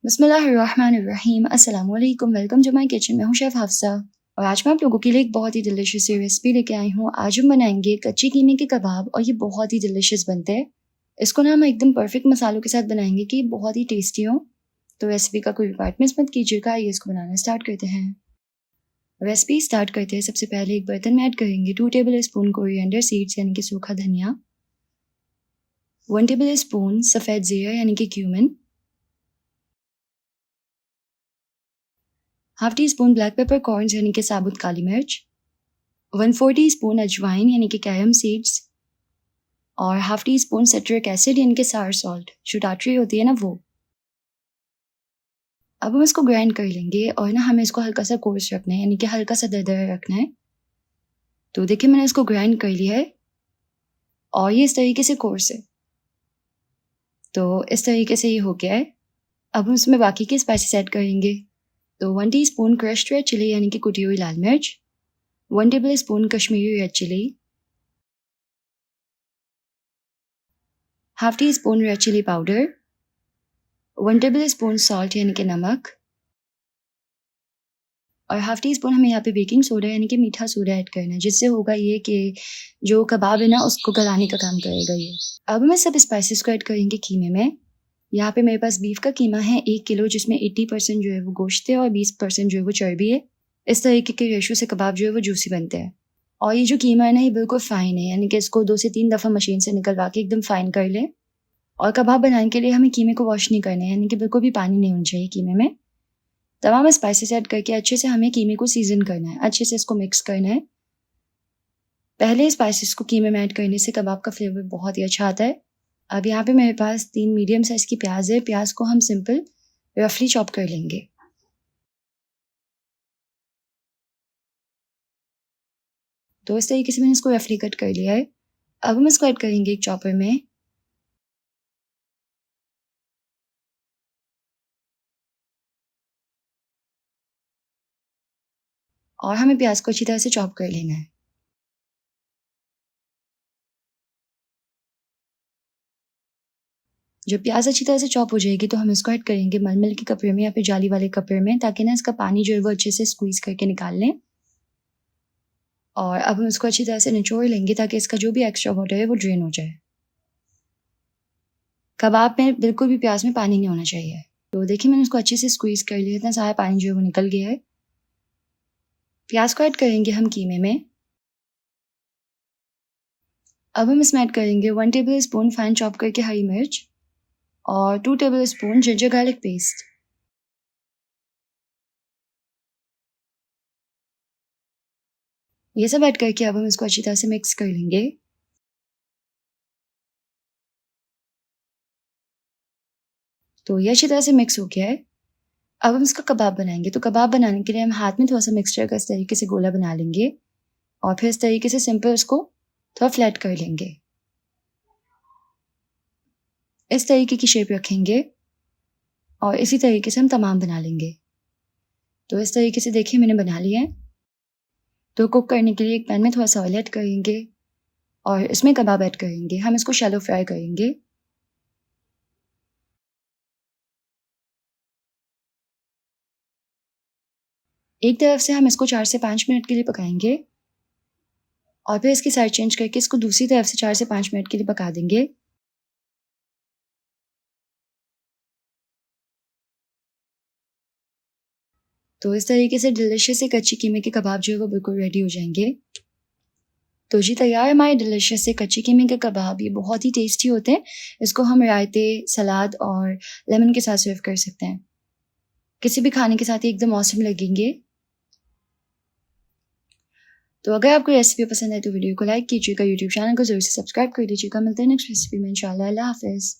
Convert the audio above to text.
बिस्मिल्लाहिर्रहमानिर्रहीम। अस्सलाम वालेकुम। Welcome to my kitchen. मैं हूँ शेफ़ हफ्सा और आज मैं आप लोगों के लिए एक बहुत ही डिलीशियस सी रेसिपी लेके आई हूँ। आज हम बनाएंगे कच्ची कीमे के कबाब और ये बहुत ही डिलीशियस बनते हैं। इसको ना हम एकदम परफेक्ट मसालों के साथ बनाएंगे कि बहुत ही टेस्टी हो। तो रेसिपी का कोई पार्ट मिस मत कीजिएगा। आइए इसको बनाना स्टार्ट करते हैं। रेसिपी स्टार्ट करते हैं। सबसे पहले एक बर्तन में ऐड करेंगे 2 टेबल स्पून कोरिएंडर सीड्स यानी कि सूखा धनिया, 1 टेबल स्पून सफ़ेद ज़ीरा यानी कि cumin, half tea spoon black pepper corns यानी कि साबुत काली मिर्च, 1/4 टीस्पून अजवाइन यानी कि कैरम सीड्स और half tea spoon citric acid यानी कि सार सॉल्ट जो टाटरी होती है ना वो। अब हम इसको ग्राइंड कर लेंगे और ना हमें इसको हल्का सा कोर्स रखना है यानी कि हल्का सा दरदरा रखना है। तो देखिए मैंने इसको ग्राइंड कर लिया है और ये इस तरीके से कोर्स है। तो इस तरीके से ये हो गया है। अब हम इसमें बाकी के स्पाइसेस ऐड करेंगे। तो 1 टीस्पून क्रश्ड रेड चिली यानी कि कुटी हुई लाल मिर्च, 1 tablespoon Kashmiri red chilli, half teaspoon red chilli powder, 1 tablespoon salt यानी कि नमक और हाफ टी स्पून हमें यहाँ पे बेकिंग सोडा यानी कि मीठा सोडा ऐड करना है, जिससे होगा ये कि जो कबाब है ना उसको गलाने का काम करेगा ये। अब मैं सब स्पाइसेस को ऐड करेंगे कीमे में। यहाँ पे मेरे पास बीफ का कीमा है 1 किलो, जिसमें 80% जो है वो गोश्त है और 20% जो है वो चर्बी है। इस तरीके के रेशो से कबाब जो है वो जूसी बनते हैं। और ये जो कीमा है ना ये बिल्कुल फ़ाइन है, यानी कि इसको 2 से 3 दफ़ा मशीन से निकलवा के एकदम फ़ाइन कर लें। और कबाब बनाने के लिए हमें कीमे को वॉश नहीं करना है, यानी कि बिल्कुल भी पानी नहीं होना चाहिए कीमे में। तमाम स्पाइसेस ऐड करके अच्छे से हमें कीमे को सीजन करना है, अच्छे से इसको मिक्स करना है। पहले स्पाइसेस को कीमे में ऐड करने से कबाब का फ्लेवर बहुत ही अच्छा आता है। अब यहाँ पे मेरे पास 3 मीडियम साइज़ की प्याज है। प्याज को हम सिंपल रफली चॉप कर लेंगे। तो इस तरीके से मैंने इसको रफली कट कर लिया है। अब हम इसको ऐड करेंगे एक चॉपर में। और हमें प्याज को अच्छी तरह से चॉप कर लेना है। जब प्याज अच्छी तरह से चॉप हो जाएगी तो हम इसको ऐड करेंगे मलमल के कपड़े में या फिर जाली वाले कपड़े में, ताकि ना इसका पानी जो है वो अच्छे से स्क्वीज करके निकाल लें। और अब हम इसको अच्छी तरह से निचोड़ लेंगे ताकि इसका जो भी एक्स्ट्रा वाटर है वो ड्रेन हो जाए। कबाब में बिल्कुल भी प्याज में पानी नहीं होना चाहिए। तो देखिए मैंने इसको अच्छे से स्क्वीज कर लिया, इतना सारा पानी जो है वो निकल गया है। प्याज को ऐड करेंगे हम कीमे में। अब हम इसमें ऐड करेंगे 1 टेबल स्पून फाइन चॉप करके हरी मिर्च और 2 table spoon ginger garlic paste. ये सब ऐड करके अब हम इसको अच्छी तरह से मिक्स कर लेंगे। तो ये अच्छी तरह से मिक्स हो गया है। अब हम इसका कबाब बनाएंगे। तो कबाब बनाने के लिए हम हाथ में थोड़ा सा मिक्सचर का इस तरीके से गोला बना लेंगे और फिर इस तरीके से सिंपल उसको थोड़ा फ्लैट कर लेंगे। इस तरीके की शेप रखेंगे और इसी तरीके से हम तमाम बना लेंगे। तो इस तरीके से देखिए मैंने बना लिया है। तो कुक करने के लिए एक पैन में थोड़ा सा ऑयल ऐड करेंगे और इसमें कबाब ऐड करेंगे। हम इसको शैलो फ्राई करेंगे। एक तरफ से हम इसको 4 से 5 मिनट के लिए पकाएंगे और फिर इसकी साइड चेंज करके इसको दूसरी तरफ से 4 से 5 मिनट के लिए पका देंगे। तो इस तरीके से डिलिशियस से कच्ची कीमे के कबाब जो है वो बिल्कुल रेडी हो जाएंगे। तो जी तैयार है हमारे डिलिशियस से कच्ची कीमे के कबाब। ये बहुत ही टेस्टी होते हैं। इसको हम रायते, सलाद और लेमन के साथ सर्व कर सकते हैं। किसी भी खाने के साथ ही एकदम ऑसम लगेंगे। तो अगर आपको रेसिपी पसंद है तो वीडियो को लाइक कीजिएगा, यूट्यूब चैनल को जरूर से सब्सक्राइब कर लीजिएगा। मिलते हैं नेक्स्ट रेसिपी में इंशाल्लाह। अल्लाह हाफिज़।